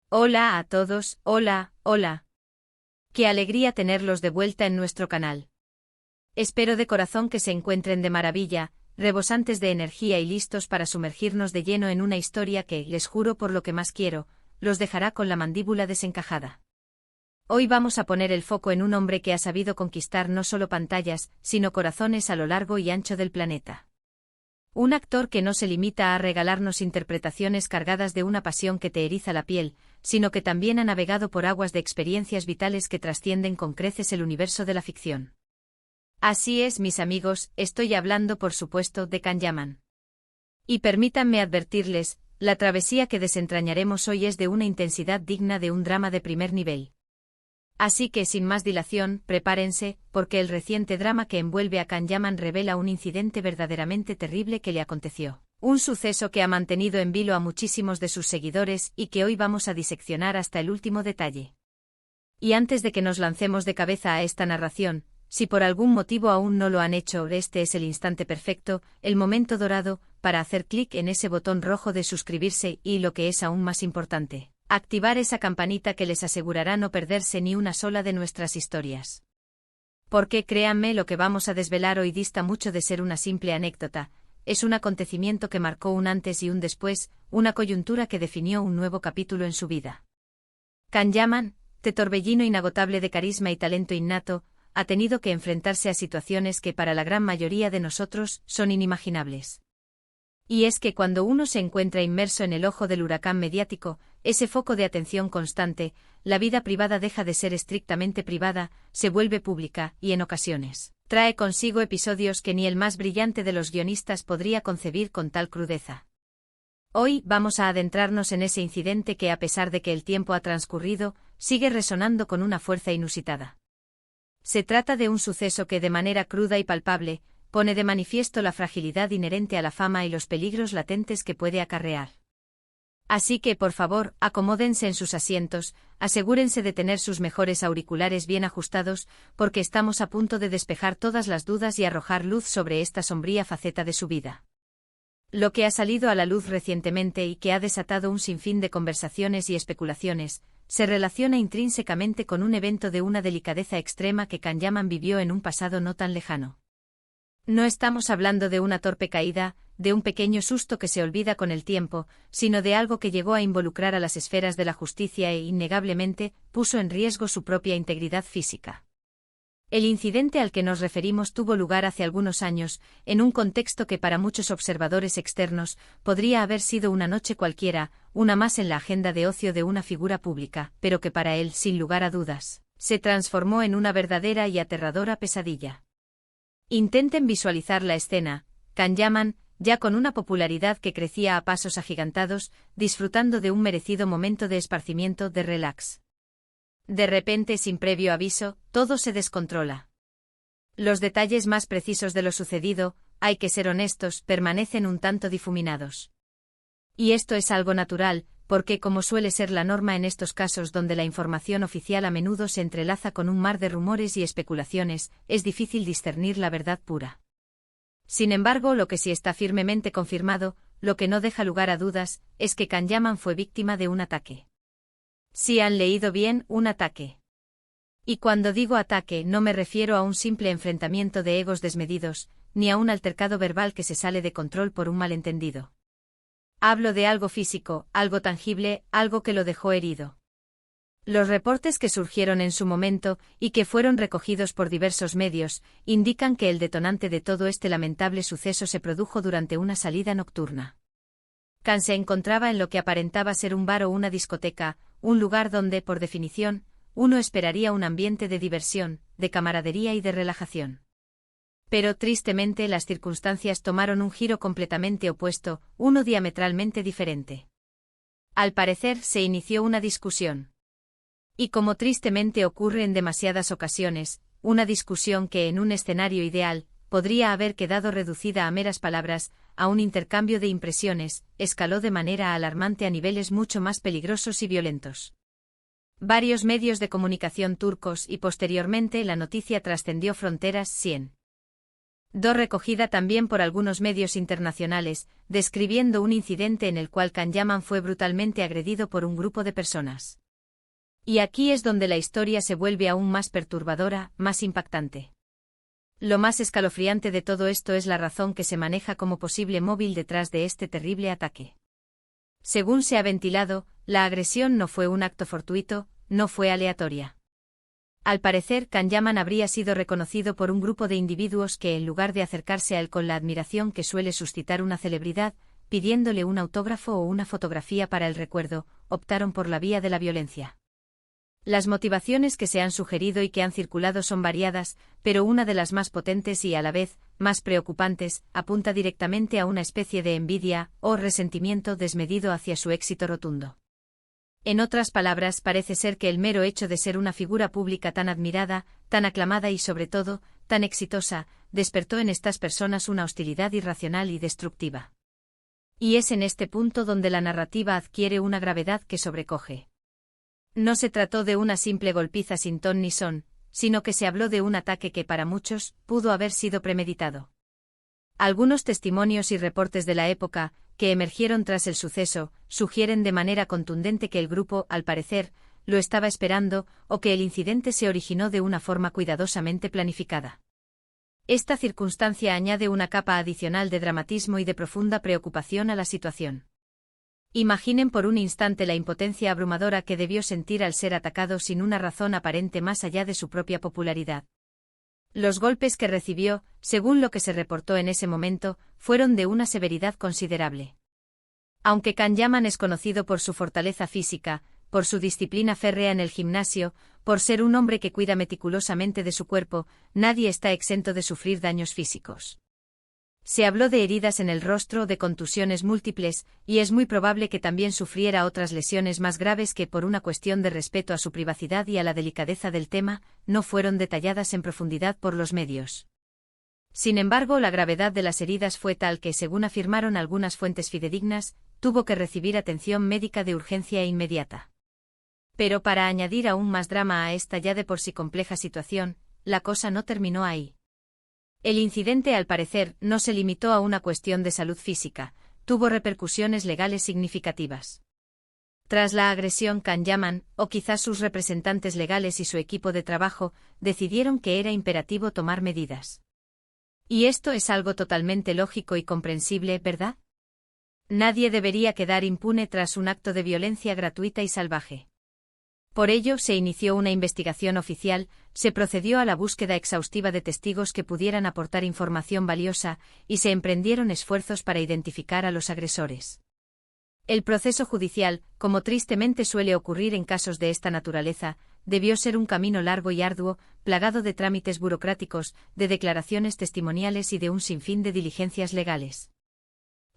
Hola a todos, hola, hola. Qué alegría tenerlos de vuelta en nuestro canal. Espero de corazón que se encuentren de maravilla, rebosantes de energía y listos para sumergirnos de lleno en una historia que, les juro por lo que más quiero, los dejará con la mandíbula desencajada. Hoy vamos a poner el foco en un hombre que ha sabido conquistar no solo pantallas, sino corazones a lo largo y ancho del planeta. Un actor que no se limita a regalarnos interpretaciones cargadas de una pasión que te eriza la piel, sino que también ha navegado por aguas de experiencias vitales que trascienden con creces el universo de la ficción. Así es, mis amigos, estoy hablando por supuesto de Can Yaman. Y permítanme advertirles, la travesía que desentrañaremos hoy es de una intensidad digna de un drama de primer nivel. Así que sin más dilación, prepárense, porque el reciente drama que envuelve a Can Yaman revela un incidente verdaderamente terrible que le aconteció. Un suceso que ha mantenido en vilo a muchísimos de sus seguidores y que hoy vamos a diseccionar hasta el último detalle. Y antes de que nos lancemos de cabeza a esta narración, si por algún motivo aún no lo han hecho, este es el instante perfecto, el momento dorado, para hacer clic en ese botón rojo de suscribirse y, lo que es aún más importante, activar esa campanita que les asegurará no perderse ni una sola de nuestras historias. Porque créanme, lo que vamos a desvelar hoy dista mucho de ser una simple anécdota, es un acontecimiento que marcó un antes y un después, una coyuntura que definió un nuevo capítulo en su vida. Can Yaman, torbellino inagotable de carisma y talento innato, ha tenido que enfrentarse a situaciones que para la gran mayoría de nosotros son inimaginables. Y es que cuando uno se encuentra inmerso en el ojo del huracán mediático, ese foco de atención constante, la vida privada deja de ser estrictamente privada, se vuelve pública y, en ocasiones, trae consigo episodios que ni el más brillante de los guionistas podría concebir con tal crudeza. Hoy vamos a adentrarnos en ese incidente que, a pesar de que el tiempo ha transcurrido, sigue resonando con una fuerza inusitada. Se trata de un suceso que, de manera cruda y palpable, pone de manifiesto la fragilidad inherente a la fama y los peligros latentes que puede acarrear. Así que, por favor, acomódense en sus asientos, asegúrense de tener sus mejores auriculares bien ajustados, porque estamos a punto de despejar todas las dudas y arrojar luz sobre esta sombría faceta de su vida. Lo que ha salido a la luz recientemente y que ha desatado un sinfín de conversaciones y especulaciones, se relaciona intrínsecamente con un evento de una delicadeza extrema que Can Yaman vivió en un pasado no tan lejano. No estamos hablando de una torpe caída, de un pequeño susto que se olvida con el tiempo, sino de algo que llegó a involucrar a las esferas de la justicia e, innegablemente, puso en riesgo su propia integridad física. El incidente al que nos referimos tuvo lugar hace algunos años, en un contexto que para muchos observadores externos podría haber sido una noche cualquiera, una más en la agenda de ocio de una figura pública, pero que para él, sin lugar a dudas, se transformó en una verdadera y aterradora pesadilla. Intenten visualizar la escena: Can Yaman, ya con una popularidad que crecía a pasos agigantados, disfrutando de un merecido momento de esparcimiento, de relax. De repente, sin previo aviso, todo se descontrola. Los detalles más precisos de lo sucedido, hay que ser honestos, permanecen un tanto difuminados. Y esto es algo natural, porque, como suele ser la norma en estos casos donde la información oficial a menudo se entrelaza con un mar de rumores y especulaciones, es difícil discernir la verdad pura. Sin embargo, lo que sí está firmemente confirmado, lo que no deja lugar a dudas, es que Can Yaman fue víctima de un ataque. Si han leído bien, un ataque. Y cuando digo ataque no me refiero a un simple enfrentamiento de egos desmedidos, ni a un altercado verbal que se sale de control por un malentendido. Hablo de algo físico, algo tangible, algo que lo dejó herido. Los reportes que surgieron en su momento, y que fueron recogidos por diversos medios, indican que el detonante de todo este lamentable suceso se produjo durante una salida nocturna. Can se encontraba en lo que aparentaba ser un bar o una discoteca, un lugar donde, por definición, uno esperaría un ambiente de diversión, de camaradería y de relajación. Pero tristemente las circunstancias tomaron un giro completamente opuesto, uno diametralmente diferente. Al parecer se inició una discusión. Y como tristemente ocurre en demasiadas ocasiones, una discusión que en un escenario ideal, podría haber quedado reducida a meras palabras, a un intercambio de impresiones, escaló de manera alarmante a niveles mucho más peligrosos y violentos. Varios medios de comunicación turcos y posteriormente la noticia trascendió fronteras. recogida también por algunos medios internacionales, describiendo un incidente en el cual Can Yaman fue brutalmente agredido por un grupo de personas. Y aquí es donde la historia se vuelve aún más perturbadora, más impactante. Lo más escalofriante de todo esto es la razón que se maneja como posible móvil detrás de este terrible ataque. Según se ha ventilado, la agresión no fue un acto fortuito, no fue aleatoria. Al parecer, Can Yaman habría sido reconocido por un grupo de individuos que, en lugar de acercarse a él con la admiración que suele suscitar una celebridad, pidiéndole un autógrafo o una fotografía para el recuerdo, optaron por la vía de la violencia. Las motivaciones que se han sugerido y que han circulado son variadas, pero una de las más potentes y a la vez más preocupantes apunta directamente a una especie de envidia o resentimiento desmedido hacia su éxito rotundo. En otras palabras, parece ser que el mero hecho de ser una figura pública tan admirada, tan aclamada y sobre todo, tan exitosa, despertó en estas personas una hostilidad irracional y destructiva. Y es en este punto donde la narrativa adquiere una gravedad que sobrecoge. No se trató de una simple golpiza sin ton ni son, sino que se habló de un ataque que para muchos pudo haber sido premeditado. Algunos testimonios y reportes de la época, que emergieron tras el suceso, sugieren de manera contundente que el grupo, al parecer, lo estaba esperando, o que el incidente se originó de una forma cuidadosamente planificada. Esta circunstancia añade una capa adicional de dramatismo y de profunda preocupación a la situación. Imaginen por un instante la impotencia abrumadora que debió sentir al ser atacado sin una razón aparente más allá de su propia popularidad. Los golpes que recibió, según lo que se reportó en ese momento, fueron de una severidad considerable. Aunque Can Yaman es conocido por su fortaleza física, por su disciplina férrea en el gimnasio, por ser un hombre que cuida meticulosamente de su cuerpo, nadie está exento de sufrir daños físicos. Se habló de heridas en el rostro, de contusiones múltiples, y es muy probable que también sufriera otras lesiones más graves que, por una cuestión de respeto a su privacidad y a la delicadeza del tema, no fueron detalladas en profundidad por los medios. Sin embargo, la gravedad de las heridas fue tal que, según afirmaron algunas fuentes fidedignas, tuvo que recibir atención médica de urgencia inmediata. Pero para añadir aún más drama a esta ya de por sí compleja situación, la cosa no terminó ahí. El incidente, al parecer, no se limitó a una cuestión de salud física, tuvo repercusiones legales significativas. Tras la agresión, Can Yaman, o quizás sus representantes legales y su equipo de trabajo, decidieron que era imperativo tomar medidas. Y esto es algo totalmente lógico y comprensible, ¿verdad? Nadie debería quedar impune tras un acto de violencia gratuita y salvaje. Por ello, se inició una investigación oficial, se procedió a la búsqueda exhaustiva de testigos que pudieran aportar información valiosa, y se emprendieron esfuerzos para identificar a los agresores. El proceso judicial, como tristemente suele ocurrir en casos de esta naturaleza, debió ser un camino largo y arduo, plagado de trámites burocráticos, de declaraciones testimoniales y de un sinfín de diligencias legales.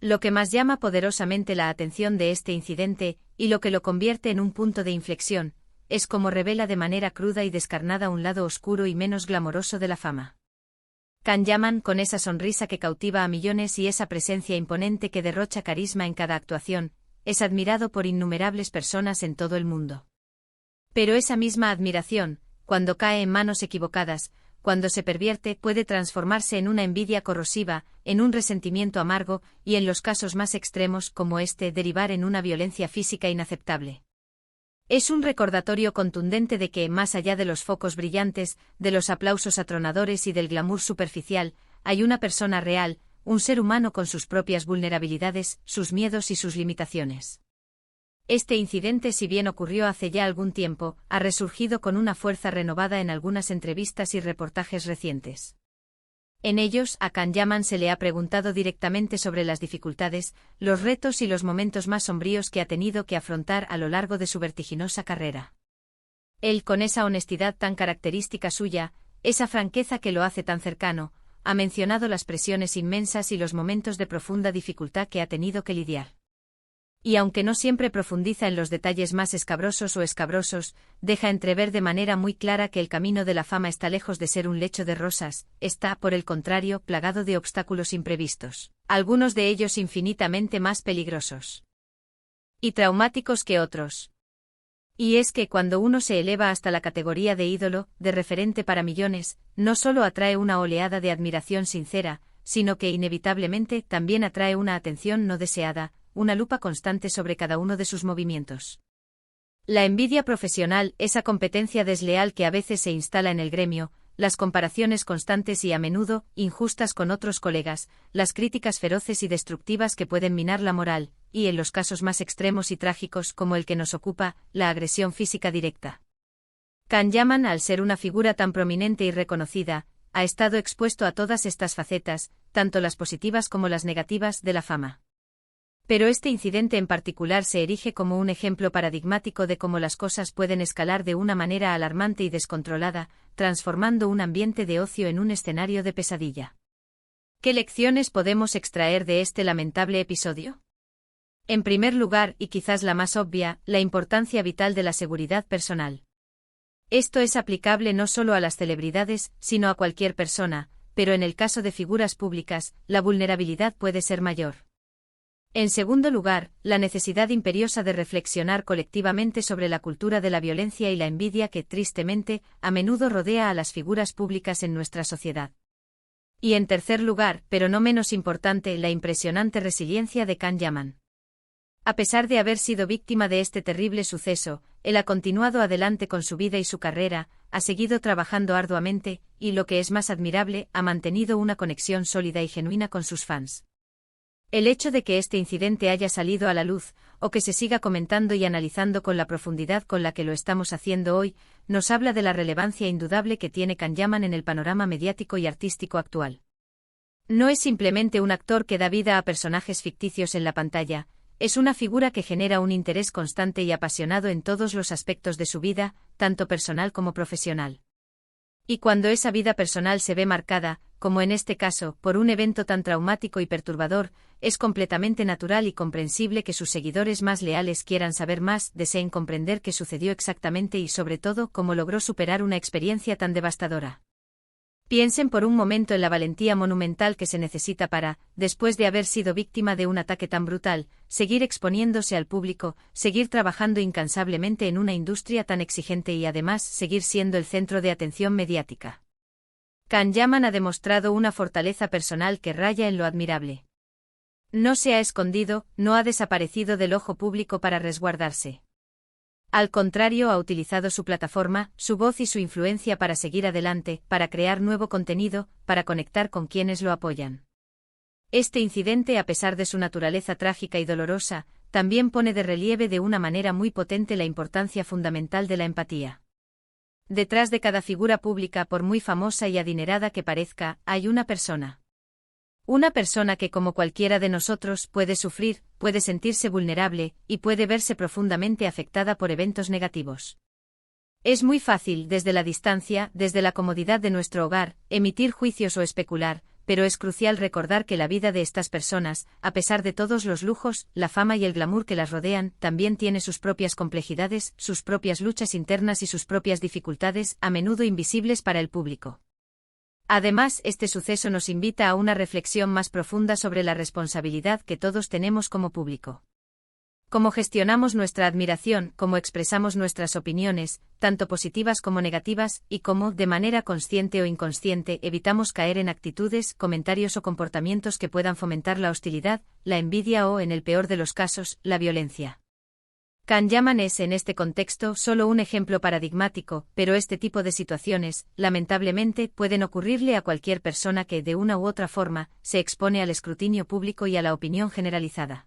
Lo que más llama poderosamente la atención de este incidente, y lo que lo convierte en un punto de inflexión, es como revela de manera cruda y descarnada un lado oscuro y menos glamoroso de la fama. Can Yaman, con esa sonrisa que cautiva a millones y esa presencia imponente que derrocha carisma en cada actuación, es admirado por innumerables personas en todo el mundo. Pero esa misma admiración, cuando cae en manos equivocadas, cuando se pervierte, puede transformarse en una envidia corrosiva, en un resentimiento amargo, y en los casos más extremos como este, derivar en una violencia física inaceptable. Es un recordatorio contundente de que, más allá de los focos brillantes, de los aplausos atronadores y del glamour superficial, hay una persona real, un ser humano con sus propias vulnerabilidades, sus miedos y sus limitaciones. Este incidente, si bien ocurrió hace ya algún tiempo, ha resurgido con una fuerza renovada en algunas entrevistas y reportajes recientes. En ellos, a Can Yaman se le ha preguntado directamente sobre las dificultades, los retos y los momentos más sombríos que ha tenido que afrontar a lo largo de su vertiginosa carrera. Él, con esa honestidad tan característica suya, esa franqueza que lo hace tan cercano, ha mencionado las presiones inmensas y los momentos de profunda dificultad que ha tenido que lidiar. Y aunque no siempre profundiza en los detalles más escabrosos o escabrosos, deja entrever de manera muy clara que el camino de la fama está lejos de ser un lecho de rosas, está, por el contrario, plagado de obstáculos imprevistos, algunos de ellos infinitamente más peligrosos y traumáticos que otros. Y es que cuando uno se eleva hasta la categoría de ídolo, de referente para millones, no solo atrae una oleada de admiración sincera, sino que inevitablemente también atrae una atención no deseada, una lupa constante sobre cada uno de sus movimientos. La envidia profesional, esa competencia desleal que a veces se instala en el gremio, las comparaciones constantes y a menudo injustas con otros colegas, las críticas feroces y destructivas que pueden minar la moral, y en los casos más extremos y trágicos como el que nos ocupa, la agresión física directa. Can Yaman, al ser una figura tan prominente y reconocida, ha estado expuesto a todas estas facetas, tanto las positivas como las negativas, de la fama. Pero este incidente en particular se erige como un ejemplo paradigmático de cómo las cosas pueden escalar de una manera alarmante y descontrolada, transformando un ambiente de ocio en un escenario de pesadilla. ¿Qué lecciones podemos extraer de este lamentable episodio? En primer lugar, y quizás la más obvia, la importancia vital de la seguridad personal. Esto es aplicable no solo a las celebridades, sino a cualquier persona, pero en el caso de figuras públicas, la vulnerabilidad puede ser mayor. En segundo lugar, la necesidad imperiosa de reflexionar colectivamente sobre la cultura de la violencia y la envidia que, tristemente, a menudo rodea a las figuras públicas en nuestra sociedad. Y en tercer lugar, pero no menos importante, la impresionante resiliencia de Can Yaman. A pesar de haber sido víctima de este terrible suceso, él ha continuado adelante con su vida y su carrera, ha seguido trabajando arduamente, y lo que es más admirable, ha mantenido una conexión sólida y genuina con sus fans. El hecho de que este incidente haya salido a la luz, o que se siga comentando y analizando con la profundidad con la que lo estamos haciendo hoy, nos habla de la relevancia indudable que tiene Can Yaman en el panorama mediático y artístico actual. No es simplemente un actor que da vida a personajes ficticios en la pantalla, es una figura que genera un interés constante y apasionado en todos los aspectos de su vida, tanto personal como profesional. Y cuando esa vida personal se ve marcada, como en este caso, por un evento tan traumático y perturbador, es completamente natural y comprensible que sus seguidores más leales quieran saber más, deseen comprender qué sucedió exactamente y sobre todo cómo logró superar una experiencia tan devastadora. Piensen por un momento en la valentía monumental que se necesita para, después de haber sido víctima de un ataque tan brutal, seguir exponiéndose al público, seguir trabajando incansablemente en una industria tan exigente y además seguir siendo el centro de atención mediática. Can Yaman ha demostrado una fortaleza personal que raya en lo admirable. No se ha escondido, no ha desaparecido del ojo público para resguardarse. Al contrario, ha utilizado su plataforma, su voz y su influencia para seguir adelante, para crear nuevo contenido, para conectar con quienes lo apoyan. Este incidente, a pesar de su naturaleza trágica y dolorosa, también pone de relieve de una manera muy potente la importancia fundamental de la empatía. Detrás de cada figura pública, por muy famosa y adinerada que parezca, hay una persona. Una persona que, como cualquiera de nosotros, puede sufrir, puede sentirse vulnerable, y puede verse profundamente afectada por eventos negativos. Es muy fácil, desde la distancia, desde la comodidad de nuestro hogar, emitir juicios o especular, pero es crucial recordar que la vida de estas personas, a pesar de todos los lujos, la fama y el glamour que las rodean, también tiene sus propias complejidades, sus propias luchas internas y sus propias dificultades, a menudo invisibles para el público. Además, este suceso nos invita a una reflexión más profunda sobre la responsabilidad que todos tenemos como público. Cómo gestionamos nuestra admiración, cómo expresamos nuestras opiniones, tanto positivas como negativas, y cómo, de manera consciente o inconsciente, evitamos caer en actitudes, comentarios o comportamientos que puedan fomentar la hostilidad, la envidia o, en el peor de los casos, la violencia. Can Yaman es, en este contexto, solo un ejemplo paradigmático, pero este tipo de situaciones, lamentablemente, pueden ocurrirle a cualquier persona que, de una u otra forma, se expone al escrutinio público y a la opinión generalizada.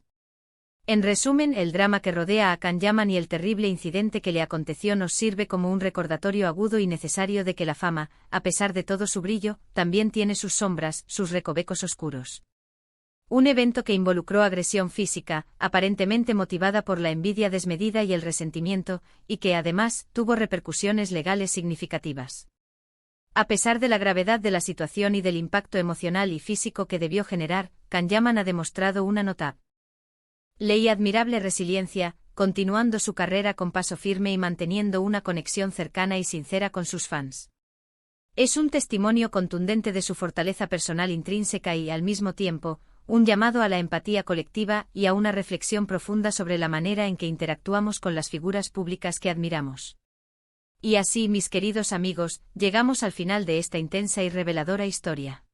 En resumen, el drama que rodea a Can Yaman y el terrible incidente que le aconteció nos sirve como un recordatorio agudo y necesario de que la fama, a pesar de todo su brillo, también tiene sus sombras, sus recovecos oscuros. Un evento que involucró agresión física, aparentemente motivada por la envidia desmedida y el resentimiento, y que además tuvo repercusiones legales significativas. A pesar de la gravedad de la situación y del impacto emocional y físico que debió generar, Can Yaman ha demostrado una notable y admirable resiliencia, continuando su carrera con paso firme y manteniendo una conexión cercana y sincera con sus fans. Es un testimonio contundente de su fortaleza personal intrínseca y, al mismo tiempo, un llamado a la empatía colectiva y a una reflexión profunda sobre la manera en que interactuamos con las figuras públicas que admiramos. Y así, mis queridos amigos, llegamos al final de esta intensa y reveladora historia.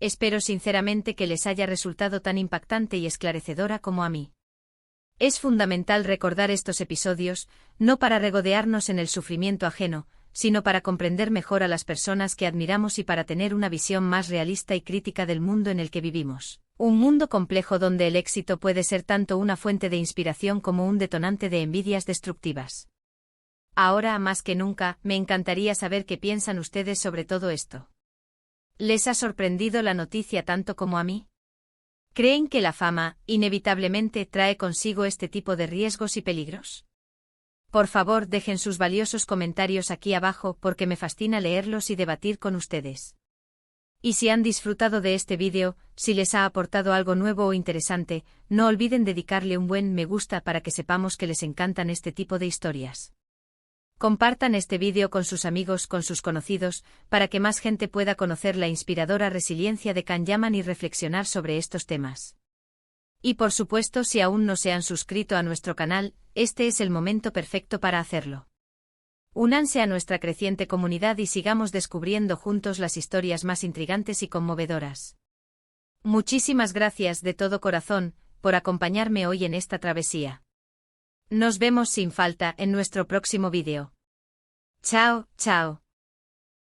Espero sinceramente que les haya resultado tan impactante y esclarecedora como a mí. Es fundamental recordar estos episodios, no para regodearnos en el sufrimiento ajeno, sino para comprender mejor a las personas que admiramos y para tener una visión más realista y crítica del mundo en el que vivimos. Un mundo complejo donde el éxito puede ser tanto una fuente de inspiración como un detonante de envidias destructivas. Ahora, más que nunca, me encantaría saber qué piensan ustedes sobre todo esto. ¿Les ha sorprendido la noticia tanto como a mí? ¿Creen que la fama, inevitablemente, trae consigo este tipo de riesgos y peligros? Por favor, dejen sus valiosos comentarios aquí abajo porque me fascina leerlos y debatir con ustedes. Y si han disfrutado de este vídeo, si les ha aportado algo nuevo o interesante, no olviden dedicarle un buen me gusta para que sepamos que les encantan este tipo de historias. Compartan este vídeo con sus amigos, con sus conocidos, para que más gente pueda conocer la inspiradora resiliencia de Can Yaman y reflexionar sobre estos temas. Y por supuesto, si aún no se han suscrito a nuestro canal, este es el momento perfecto para hacerlo. Únanse a nuestra creciente comunidad y sigamos descubriendo juntos las historias más intrigantes y conmovedoras. Muchísimas gracias de todo corazón por acompañarme hoy en esta travesía. Nos vemos sin falta en nuestro próximo vídeo. Chao, chao.